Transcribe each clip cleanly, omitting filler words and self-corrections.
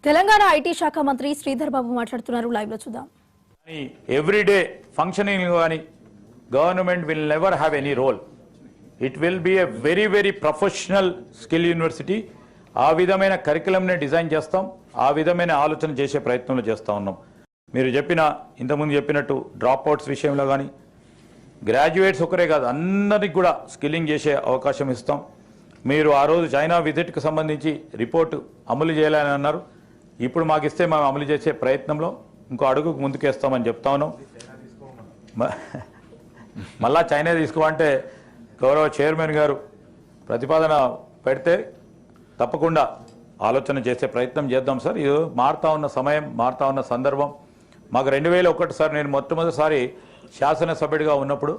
Telangana IT శాఖ మంత్రి శ్రీధర్ బాబు మాట్లాడుతున్నారు. లైవ్ లో చూద్దాం. ఎవ్రీడే ఫంక్షనింగ్ గాని government will never have any role. It will be a very very professional skill university. ఆ విధమైన కరికులంని డిజైన్ చేస్తాం, ఆ విధమైన ఆలోచన చేసే ప్రయత్నంలో చేస్తూ ఉన్నాం. మీరు ఇంతకుముందు చెప్పినట్టు డ్రాప్ అవుట్స్ విషయంలో కానీ గ్రాడ్యుయేట్స్ ఒకరే కాదు అందరికి కూడా స్కిల్లింగ్ చేసే అవకాశం ఇస్తాం. మీరు ఆ రోజు చైనా విజిట్కి సంబంధించి రిపోర్టు అమలు చేయాలని అన్నారు. ఇప్పుడు మాకు ఇస్తే మేము అమలు చేసే ప్రయత్నంలో ఇంకో అడుగుకు ముందుకేస్తామని చెప్తా ఉన్నాం. మళ్ళా చైనా తీసుకోమంటే గౌరవ చైర్మన్ గారు ప్రతిపాదన పెడితే తప్పకుండా ఆలోచన చేసే ప్రయత్నం చేద్దాం సార్. ఇది మారుతా ఉన్న సమయం, మారుతా ఉన్న సందర్భం. మాకు 2001 సార్, నేను మొట్టమొదటిసారి శాసనసభ్యుడిగా ఉన్నప్పుడు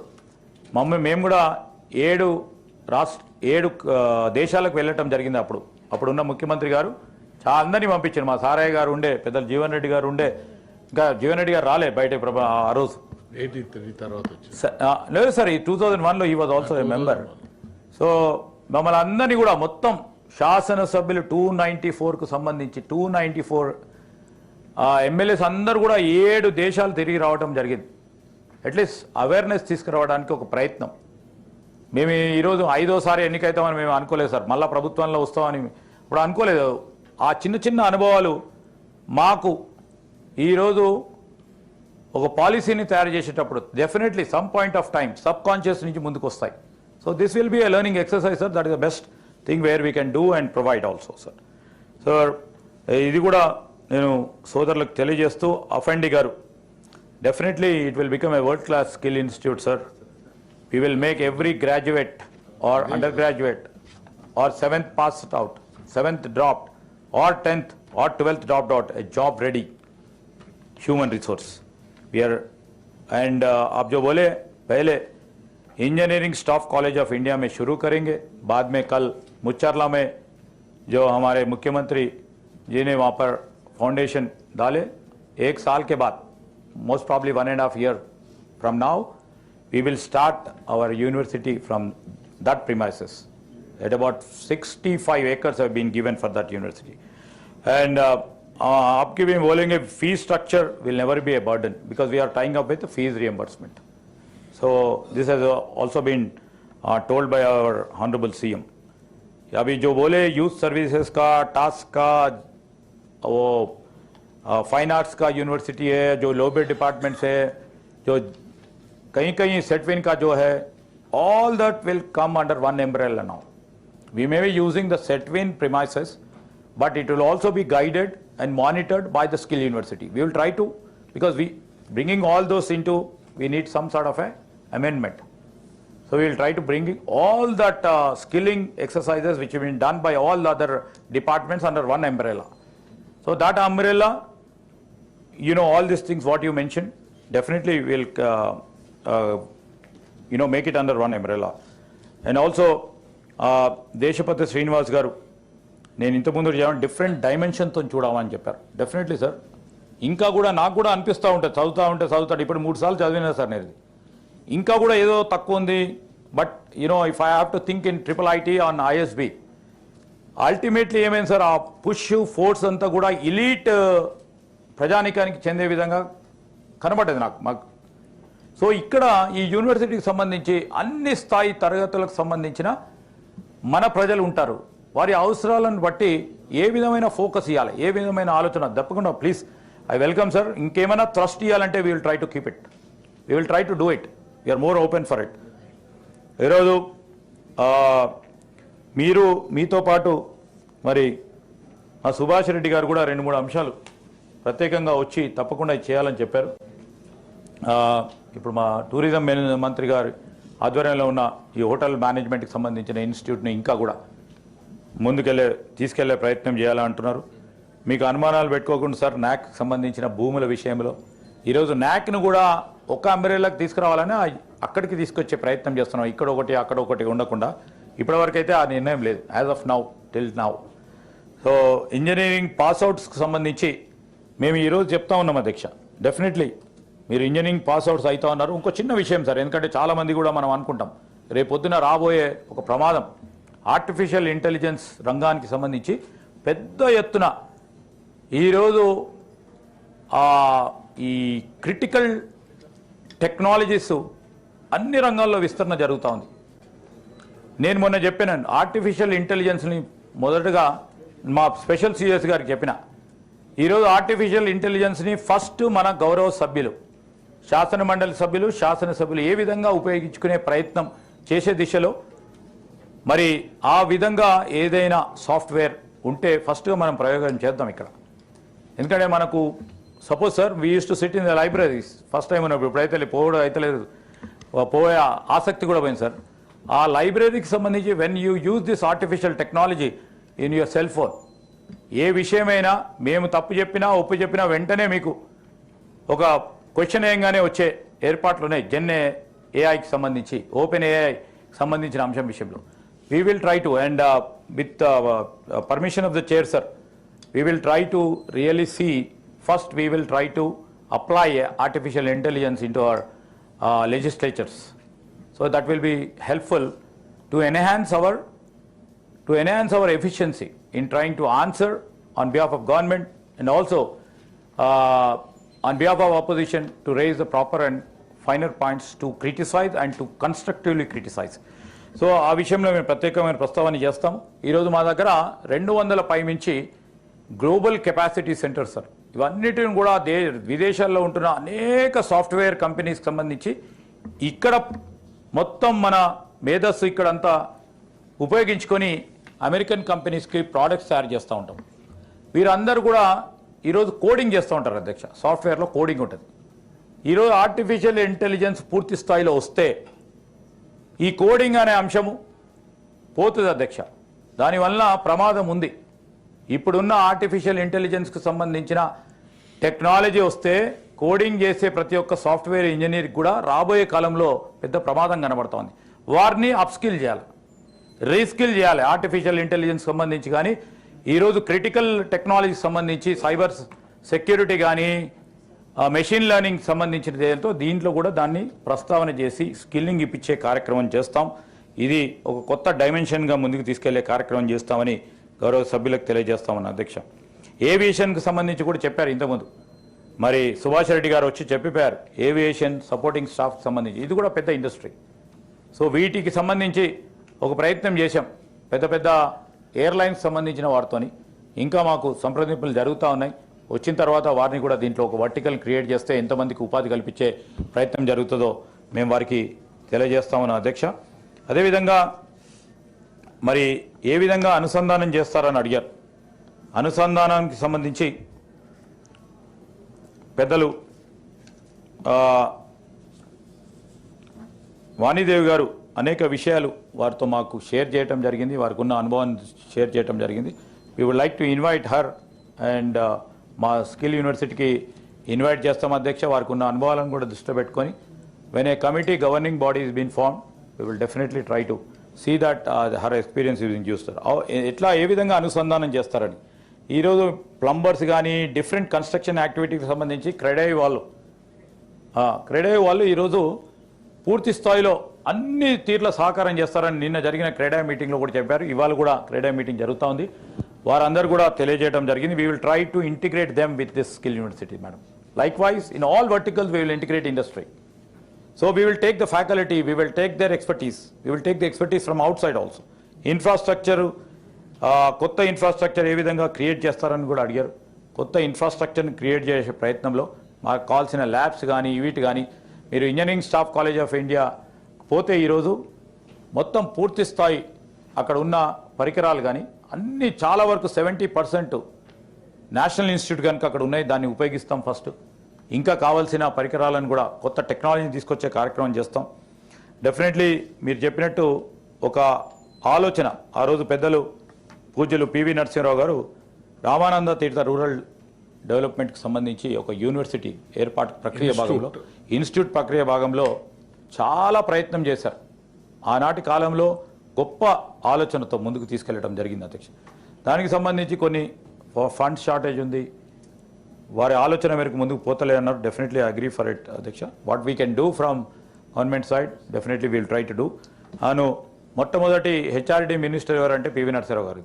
మేము కూడా 7 దేశాలకు వెళ్ళటం జరిగింది. అప్పుడున్న ముఖ్యమంత్రి గారు అందరినీ పంపించారు. మా సారయ్య గారు ఉండే, పెద్దలు జీవన్ రెడ్డి గారు ఉండే, ఇంకా జీవన్ రెడ్డి గారు రాలే బయట ఆ రోజు. లేదు సార్, ఈ 2001లో he was also a member. So మమ్మల్ని అందరినీ కూడా మొత్తం శాసనసభ్యులు 294కు సంబంధించి 294 ఎమ్మెల్యేస్ అందరూ కూడా 7 దేశాలు తిరిగి రావడం జరిగింది. అట్లీస్ట్ అవేర్నెస్ తీసుకురావడానికి ఒక ప్రయత్నం. మేము ఈరోజు 5వసారి ఎన్నికైతామని మేము అనుకోలేదు సార్, మళ్ళీ ప్రభుత్వంలో వస్తామని ఇప్పుడు అనుకోలేదు. ఆ చిన్న చిన్న అనుభవాలు మాకు ఈరోజు ఒక పాలసీని తయారు చేసేటప్పుడు definitely some point of time sub conscious నుంచి ముందుకు వస్తాయి. So this will be a learning exercise sir. That is the best thing where we can do and provide also sir. Sir ఇది కూడా నేను సోదరులకు తెలియజేస్తూ, అఫెండి గారు definitely it will become a world class skill institute sir. We will make every graduate or undergraduate or 7th passed out, 7th dropped or 10th or 12th dropped out a job ready human resource. We are and आप जो बोले पहले engineering staff college of India में शुरू करेंगे. बाद में कल मुच्चरला में जो हमारे मुख्यमंत्री जी ने वहाँ पर फाउंडेशन डाले, 1 साल के बाद most probably 1.5 year from now we will start our university from that premises. At about 65 acres have been given for that university. And आपके भी बोलेंगे fee structure will never be a burden because we are tying up with the fees reimbursement. So this has also been told by our honorable CM. अभी जो बोले youth services का, task का, वो fine arts का university है, जो लोबे departments है, जो कहीं सेटविन का जो है, all that will come under one umbrella now. We may be using the Setwin premises, but it will also be guided and monitored by the skill university. We will try to, because we bringing all those into, we need some sort of a amendment. So we will try to bring all that skilling exercises which have been done by all other departments under one umbrella. So that umbrella, all these things what you mentioned, definitely will make it under one umbrella. And also Deshapati Srinivas garu నేను ఇంతకుముందు different డైమెన్షన్తో చూడమని చెప్పారు. Definitely sir, ఇంకా కూడా నాకు కూడా అనిపిస్తూ ఉంటుంది, చదువుతాడు. ఇప్పుడు 3 సార్లు చదివినా సార్ నేను, ఇంకా కూడా ఏదో తక్కువ ఉంది. But if I have to think in IIIT on ISB, ultimately ఏమైంది సార్, ఆ పుష్ ఫోర్స్ అంతా కూడా ఇలీట్ ప్రజానికానికి చెందే విధంగా కనబడ్డది మాకు. సో ఇక్కడ ఈ యూనివర్సిటీకి సంబంధించి అన్ని స్థాయి తరగతులకు సంబంధించిన మన ప్రజలు ఉంటారు. వారి అవసరాలను బట్టి ఏ విధమైన ఫోకస్ ఇవ్వాలి, ఏ విధమైన ఆలోచన, తప్పకుండా ప్లీజ్ ఐ వెల్కమ్ సార్. ఇంకేమైనా థ్రస్ట్ ఇవ్వాలంటే we will try to keep it, we will try to do it. We are more open for it. ఈరోజు మీతో పాటు మరి మా సుభాష్ రెడ్డి గారు కూడా 2-3 అంశాలు ప్రత్యేకంగా వచ్చి తప్పకుండా చేయాలని చెప్పారు. ఇప్పుడు మా టూరిజం మంత్రి గారి ఆధ్వర్యంలో ఉన్న ఈ హోటల్ మేనేజ్మెంట్కి సంబంధించిన ఇన్స్టిట్యూట్ని ఇంకా కూడా తీసుకెళ్లే ప్రయత్నం చేయాలంటున్నారు. మీకు అనుమానాలు పెట్టుకోకుండా సార్, NAC సంబంధించిన భూముల విషయంలో ఈరోజు NACను కూడా ఒక అంబ్రెల్లాకి తీసుకురావాలని అక్కడికి తీసుకొచ్చే ప్రయత్నం చేస్తున్నాం. ఇక్కడ ఒకటి అక్కడ ఒకటి ఉండకుండా ఇప్పటివరకు అయితే ఆ నిర్ణయం లేదు, as of now, till now. So engineering పాస్అవుట్స్కి సంబంధించి మేము ఈరోజు చెప్తా ఉన్నాం అధ్యక్ష, డెఫినెట్లీ మీరు ఇంజనీరింగ్ పాస్అవుట్స్ అవుతా ఉన్నారు. ఇంకో చిన్న విషయం సార్, ఎందుకంటే చాలామంది కూడా మనం అనుకుంటాం రేపొద్దున రాబోయే ఒక ప్రమాదం, ఆర్టిఫిషియల్ ఇంటెలిజెన్స్ రంగానికి సంబంధించి పెద్ద ఎత్తున ఈరోజు ఈ క్రిటికల్ టెక్నాలజీస్ అన్ని రంగాల్లో విస్తరణ జరుగుతూ ఉంది. నేను మొన్న చెప్పాను ఆర్టిఫిషియల్ ఇంటెలిజెన్స్ని మొదటగా మా స్పెషల్ సిఎస్ గారికి చెప్పిన. ఈరోజు ఆర్టిఫిషియల్ ఇంటెలిజెన్స్ని ఫస్ట్ మన గౌరవ సభ్యులు, శాసన మండలి సభ్యులు, శాసనసభ్యులు ఏ విధంగా ఉపయోగించుకునే ప్రయత్నం చేసే దిశలో మరి ఆ విధంగా ఏదైనా సాఫ్ట్వేర్ ఉంటే ఫస్ట్గా మనం ప్రయోగం చేద్దాం ఇక్కడ. ఎందుకంటే మనకు suppose sir we use to SIT in the libraries first time ఉన్నప్పుడు, ఇప్పుడైతే పోవడం అయితే లేదు, పోయే ఆసక్తి కూడా పోయింది సార్. ఆ లైబ్రరీకి సంబంధించి when you use this artificial technology in your cell phone, ఏ విషయమైనా మేము తప్పు చెప్పినా ఒప్పు చెప్పినా వెంటనే మీకు ఒక క్వశ్చన్ వేయంగానే వచ్చే ఏర్పాట్లు ఉన్నాయి. జెన్ ఏఐకి సంబంధించి, ఓపెన్ ఏఐకి సంబంధించిన అంశం విషయంలో we will try to, and with permission of the chair sir, we will try to really see, first we will try to apply artificial intelligence into our legislatures. So that will be helpful to enhance our efficiency in trying to answer on behalf of government and also on behalf of opposition to raise the proper and finer points to criticize and to constructively criticize. So ఆ విషయంలో మేము ప్రత్యేకమైన ప్రస్తావన చేస్తాం. ఈరోజు మా దగ్గర 200 పైమించి global capacity centre sir, ఇవన్నిటిని కూడా విదేశాల్లో ఉంటున్న అనేక సాఫ్ట్వేర్ కంపెనీస్కి సంబంధించి ఇక్కడ మొత్తం మన మేధస్సు ఇక్కడంతా ఉపయోగించుకొని అమెరికన్ కంపెనీస్కి ప్రోడక్ట్స్ తయారు చేస్తూ ఉంటాం. వీరందరూ కూడా ఈరోజు కోడింగ్ చేస్తూ ఉంటారు అధ్యక్ష, సాఫ్ట్వేర్లో కోడింగ్ ఉంటుంది. ఈరోజు ఆర్టిఫిషియల్ ఇంటెలిజెన్స్ పూర్తి స్థాయిలో వస్తే ఈ కోడింగ్ అనే అంశము పోతుంది అధ్యక్ష. దానివల్ల ప్రమాదం ఉంది. ఇప్పుడున్న ఆర్టిఫిషియల్ ఇంటెలిజెన్స్కి సంబంధించిన టెక్నాలజీ వస్తే కోడింగ్ చేసే ప్రతి ఒక్క సాఫ్ట్వేర్ ఇంజనీర్కి కూడా రాబోయే కాలంలో పెద్ద ప్రమాదం కనబడుతోంది. వారిని అప్స్కిల్ చేయాలి, రీస్కిల్ చేయాలి. ఆర్టిఫిషియల్ ఇంటెలిజెన్స్ సంబంధించి కానీ ఈరోజు క్రిటికల్ టెక్నాలజీకి సంబంధించి సైబర్ సెక్యూరిటీ కానీ మెషిన్ లెర్నింగ్ సంబంధించిన దీంట్లో కూడా దాన్ని ప్రస్తావన చేసి స్కిల్లింగ్ ఇప్పించే కార్యక్రమం చేస్తాం. ఇది ఒక కొత్త డైమెన్షన్గా ముందుకు తీసుకెళ్లే కార్యక్రమం చేస్తామని గౌరవ సభ్యులకు తెలియజేస్తామని అధ్యక్ష. ఏవియేషన్కి సంబంధించి కూడా చెప్పారు ఇంతకుముందు, మరి సుభాష్ రెడ్డి గారు వచ్చి చెప్పిపోయారు. ఏవియేషన్ సపోర్టింగ్ స్టాఫ్కి సంబంధించి ఇది కూడా పెద్ద ఇండస్ట్రీ. సో వీటికి సంబంధించి ఒక ప్రయత్నం చేశాం పెద్ద పెద్ద ఎయిర్లైన్స్ సంబంధించిన వారితోని. ఇంకా మాకు సంప్రదింపులు జరుగుతూ ఉన్నాయి. వచ్చిన తర్వాత వారిని కూడా దీంట్లో ఒక వర్టికల్ క్రియేట్ చేస్తే ఎంతమందికి ఉపాధి కల్పించే ప్రయత్నం జరుగుతుందో మేము వారికి తెలియజేస్తామని అధ్యక్ష. అదేవిధంగా మరి ఏ విధంగా అనుసంధానం చేస్తారని అడిగారు. అనుసంధానానికి సంబంధించి పెద్దలు వాణిదేవి గారు అనేక విషయాలు వారితో మాకు షేర్ చేయడం జరిగింది, వారికి ఉన్న అనుభవాన్ని షేర్ చేయడం జరిగింది. We would like to invite her and మా స్కిల్ యూనివర్సిటీకి ఇన్వైట్ చేస్తాం అధ్యక్ష. వారికి ఉన్న అనుభవాలను కూడా దృష్టిలో పెట్టుకొని when a committee governing body is been form, we will definitely try to see that her experience using చూస్తారు ఎట్లా ఏ విధంగా అనుసంధానం చేస్తారని. ఈరోజు ప్లంబర్స్ కానీ డిఫరెంట్ కన్స్ట్రక్షన్ యాక్టివిటీకి సంబంధించి క్రెడై వాళ్ళు ఈరోజు పూర్తి స్థాయిలో అన్ని తీర్ల సహకారం చేస్తారని నిన్న జరిగిన క్రెడై మీటింగ్లో కూడా చెప్పారు. ఇవాళ కూడా క్రెడై మీటింగ్ జరుగుతూ ఉంది. వారందరూ కూడా తెలియజేయడం జరిగింది. We will try to integrate them with this skill university madam. Like wise in all verticals we will integrate industry. So we will take the faculty, we will take their expertise, we will take the expertise from outside also. Infrastructure, కొత్త infrastructure ఏ విధంగా create చేస్తారని కూడా అడిగారు. కొత్త ఇన్ఫ్రాస్ట్రక్చర్ని create చేసే ప్రయత్నంలో మాకు కావాల్సిన ల్యాబ్స్ కానీ వీటి కానీ, మీరు engineering staff college of India పోతే ఈరోజు మొత్తం పూర్తి స్థాయి అక్కడ ఉన్న పరికరాలు కానీ అన్నీ చాలా వరకు 70% నేషనల్ ఇన్స్టిట్యూట్ కనుక అక్కడ ఉన్నాయి, దాన్ని ఉపయోగిస్తాం ఫస్ట్. ఇంకా కావాల్సిన పరికరాలను కూడా కొత్త టెక్నాలజీని తీసుకొచ్చే కార్యక్రమం చేస్తాం. డెఫినెట్లీ మీరు చెప్పినట్టు ఒక ఆలోచన ఆ రోజు పెద్దలు పూజ్యులు పివి నరసింహరావు గారు రామానంద తీర్థ రూరల్ డెవలప్మెంట్కి సంబంధించి ఒక యూనివర్సిటీ ఏర్పాటు ప్రక్రియ భాగంలో, ఇన్స్టిట్యూట్ ప్రక్రియ భాగంలో చాలా ప్రయత్నం చేశారు. ఆనాటి కాలంలో గొప్ప ఆలోచనతో ముందుకు తీసుకెళ్లడం జరిగింది అధ్యక్ష. దానికి సంబంధించి కొన్ని ఫండ్ షార్టేజ్ ఉంది, వారి ఆలోచన మేరకు ముందుకు పోతలే అన్నారు. Definitely I agree for it అధ్యక్ష. What we can do from government side definitely we'll try to do. అను మొట్టమొదటి హెచ్ఆర్డీ మినిస్టర్ ఎవరంటే పివి నరసింహరావు గారు.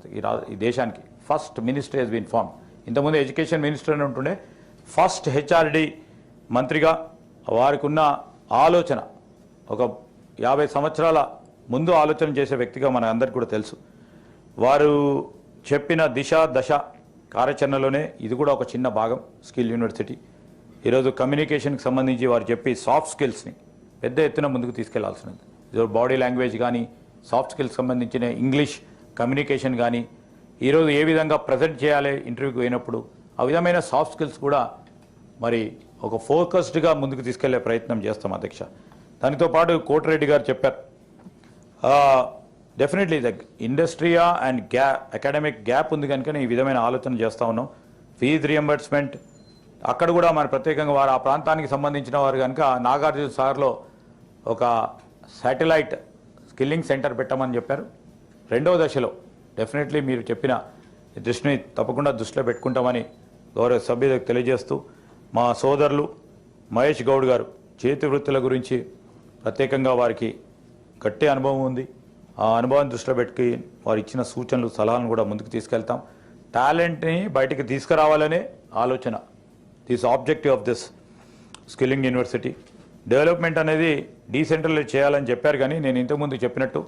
ఈ దేశానికి first minister has been form ఇంతకుముందు ఎడ్యుకేషన్ మినిస్టర్ అని ఉంటుండే, ఫస్ట్ హెచ్ఆర్డి మంత్రిగా వారికి ఉన్న ఆలోచన ఒక 50 సంవత్సరాల ముందు ఆలోచన చేసే వ్యక్తిగా మన అందరికీ కూడా తెలుసు. వారు చెప్పిన దిశ దశ కార్యాచరణలోనే ఇది కూడా ఒక చిన్న భాగం. స్కిల్ యూనివర్సిటీ ఈరోజు కమ్యూనికేషన్కి సంబంధించి వారు చెప్పి సాఫ్ట్ స్కిల్స్ని పెద్ద ఎత్తున ముందుకు తీసుకెళ్లాల్సినది. బాడీ లాంగ్వేజ్ కానీ, సాఫ్ట్ స్కిల్స్ సంబంధించిన ఇంగ్లీష్ కమ్యూనికేషన్ కానీ, ఈరోజు ఏ విధంగా ప్రజెంట్ చేయాలి ఇంటర్వ్యూకి పోయినప్పుడు, ఆ విధమైన సాఫ్ట్ స్కిల్స్ కూడా మరి ఒక ఫోకస్డ్గా ముందుకు తీసుకెళ్లే ప్రయత్నం చేస్తాం అధ్యక్ష. దానితో పాటు కోటిరెడ్డి గారు చెప్పారు, definitely the industry and academic gap ఉంది కనుక ఈ విధమైన ఆలోచన చేస్తూ ఉన్నాం. ఫీజు రియంబర్స్మెంట్ అక్కడ కూడా మన ప్రత్యేకంగా వారు ఆ ప్రాంతానికి సంబంధించిన వారు కనుక నాగార్జున సాగర్లో ఒక శాటిలైట్ స్కిల్లింగ్ సెంటర్ పెట్టమని చెప్పారు. రెండవ దశలో డెఫినెట్లీ మీరు చెప్పిన దృష్టిని తప్పకుండా దృష్టిలో పెట్టుకుంటామని గౌరవ సభ్యులకు తెలియజేస్తూ, మా సోదరులు మహేష్ గౌడ్ గారు చేతి వృత్తుల గురించి ప్రత్యేకంగా వారికి గట్టి అనుభవం ఉంది. ఆ అనుభవాన్ని దృష్టిలో పెట్టుకుని వారు ఇచ్చిన సూచనలు సలహాలను కూడా ముందుకు తీసుకెళ్తాం. టాలెంట్ని బయటికి తీసుకురావాలనే ఆలోచన, this objective of this skilling university. Development అనేది డీసెంట్రలైజ్ చేయాలని చెప్పారు, కానీ నేను ఇంతకుముందు చెప్పినట్టు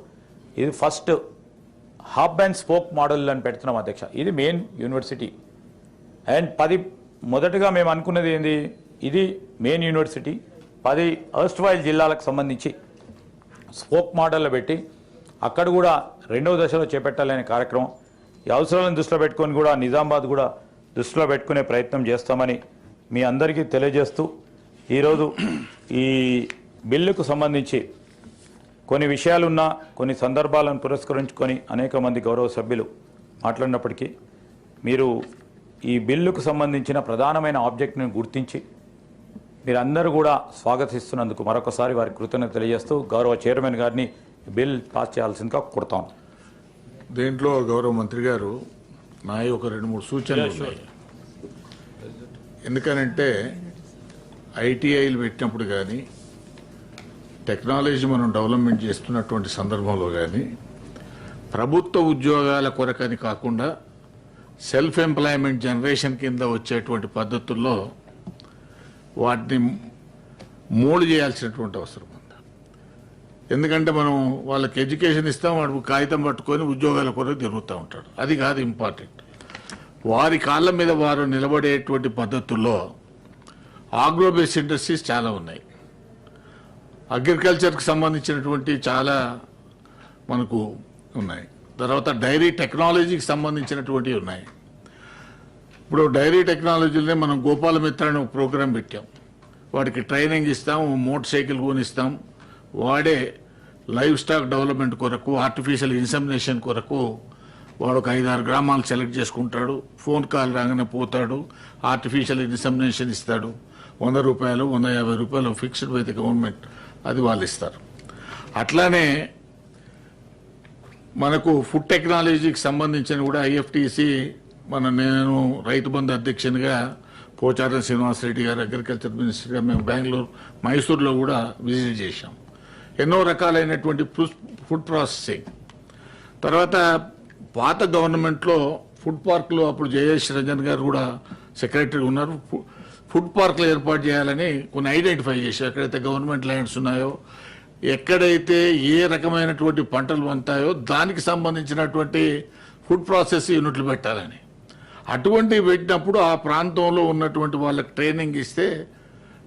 ఇది first hub and spoke model అని పెడుతున్నాం అధ్యక్ష. ఇది మెయిన్ యూనివర్సిటీ అండ్ మొదటగా మేము అనుకున్నది ఏంది, ఇది మెయిన్ యూనివర్సిటీ 10 అర్స్ట్వైల్ జిల్లాలకు సంబంధించి స్పోక్ మోడల్లో పెట్టి అక్కడ కూడా రెండవ దశలో చేపట్టాలనే కార్యక్రమం. ఈ అవసరాలను దృష్టిలో పెట్టుకొని కూడా నిజామాబాద్ కూడా దృష్టిలో పెట్టుకునే ప్రయత్నం చేస్తామని మీ అందరికీ తెలియజేస్తూ, ఈరోజు ఈ బిల్లుకు సంబంధించి కొన్ని విషయాలున్నా కొన్ని సందర్భాలను పురస్కరించుకొని అనేక మంది గౌరవ సభ్యులు మాట్లాడినప్పటికీ మీరు ఈ బిల్లుకు సంబంధించిన ప్రధానమైన ఆబ్జెక్ట్ని గుర్తించి మీరందరూ కూడా స్వాగతిస్తున్నందుకు మరొకసారి వారికి కృతజ్ఞత తెలియజేస్తూ గౌరవ చైర్మన్ గారిని బిల్ పాస్ చేయాల్సిందిగా కోరుతాం. దీంట్లో గౌరవ మంత్రి గారు నాయి ఒక 2-3 సూచనలు ఉన్నాయి. ఎందుకనంటే ఐటీఐలు పెట్టినప్పుడు కానీ, టెక్నాలజీ మనం డెవలప్మెంట్ చేస్తున్నటువంటి సందర్భంలో కానీ, ప్రభుత్వ ఉద్యోగాల కొరకని కాకుండా సెల్ఫ్ ఎంప్లాయ్మెంట్ జనరేషన్ కింద వచ్చేటువంటి పద్ధతుల్లో వాటిని మోల్డ్ చేయాల్సినటువంటి అవసరం ఉంది. ఎందుకంటే మనం వాళ్ళకి ఎడ్యుకేషన్ ఇస్తాం, వాడు కాగితం పట్టుకొని ఉద్యోగాల కొరకు తిరుగుతూ ఉంటాడు. అది కాదు ఇంపార్టెంట్. వారి కాళ్ళ మీద వారు నిలబడేటువంటి పద్ధతుల్లో ఆగ్రో బేస్డ్ ఇండస్ట్రీస్ చాలా ఉన్నాయి. అగ్రికల్చర్కి సంబంధించినటువంటి చాలా మనకు ఉన్నాయి. తర్వాత డైరీ టెక్నాలజీకి సంబంధించినటువంటివి ఉన్నాయి. ఇప్పుడు డైరీ టెక్నాలజీలోనే మనం గోపాల మిత్ర అనే ఒక ప్రోగ్రాం పెట్టాం. వాడికి ట్రైనింగ్ ఇస్తాం, మోటార్ సైకిల్ కొనిస్తాం. వాడే లైవ్ స్టాక్ డెవలప్మెంట్ కొరకు, ఆర్టిఫిషియల్ ఇన్సెమినేషన్ కొరకు వాడు ఒక 5-6 గ్రామాలు సెలెక్ట్ చేసుకుంటాడు. ఫోన్ కాల్ రాగానే పోతాడు, ఆర్టిఫిషియల్ ఇన్సెమినేషన్ ఇస్తాడు. 100 రూపాయలు 150 రూపాయలు ఫిక్స్డ్ అయితే గవర్నమెంట్ అది వాళ్ళు ఇస్తారు. అట్లానే మనకు ఫుడ్ టెక్నాలజీకి సంబంధించిన కూడా ఐఎఫ్టిసి నేను రైతు బంధు అధ్యక్షునిగా పోచారం శ్రీనివాసరెడ్డి గారు అగ్రికల్చర్ మినిస్టర్గా మేము బెంగళూరు, మైసూర్లో కూడా విజిట్ చేశాం. ఎన్నో రకాలైనటువంటి ఫుడ్ ప్రాసెసింగ్. తర్వాత పాత గవర్నమెంట్లో ఫుడ్ పార్కులు అప్పుడు జయేష్ రంజన్ గారు కూడా సెక్రటరీ ఉన్నారు. ఫుడ్ పార్కులు ఏర్పాటు చేయాలని కొన్ని ఐడెంటిఫై చేశారు. ఎక్కడైతే గవర్నమెంట్ ల్యాండ్స్ ఉన్నాయో, ఎక్కడైతే ఏ రకమైనటువంటి పంటలు వంతాయో దానికి సంబంధించినటువంటి ఫుడ్ ప్రాసెస్ యూనిట్లు పెట్టాలని. అటువంటివి పెట్టినప్పుడు ఆ ప్రాంతంలో ఉన్నటువంటి వాళ్ళకి ట్రైనింగ్ ఇస్తే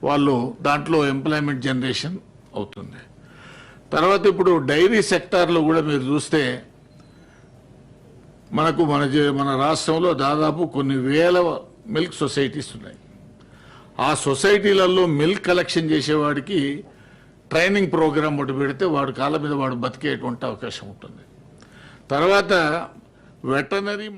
వాళ్ళు దాంట్లో ఎంప్లాయ్మెంట్ జనరేషన్ అవుతుంది. తర్వాత ఇప్పుడు డైరీ సెక్టార్లో కూడా మీరు చూస్తే మన రాష్ట్రంలో దాదాపు కొన్ని వేల మిల్క్ సొసైటీస్ ఉన్నాయి. ఆ సొసైటీలలో మిల్క్ కలెక్షన్ చేసేవాడికి ట్రైనింగ్ ప్రోగ్రామ్ ఒకటి పెడితే వాడు కాళ్ళ మీద వాడు బతికేటువంటి అవకాశం ఉంటుంది. తర్వాత వెటనరీ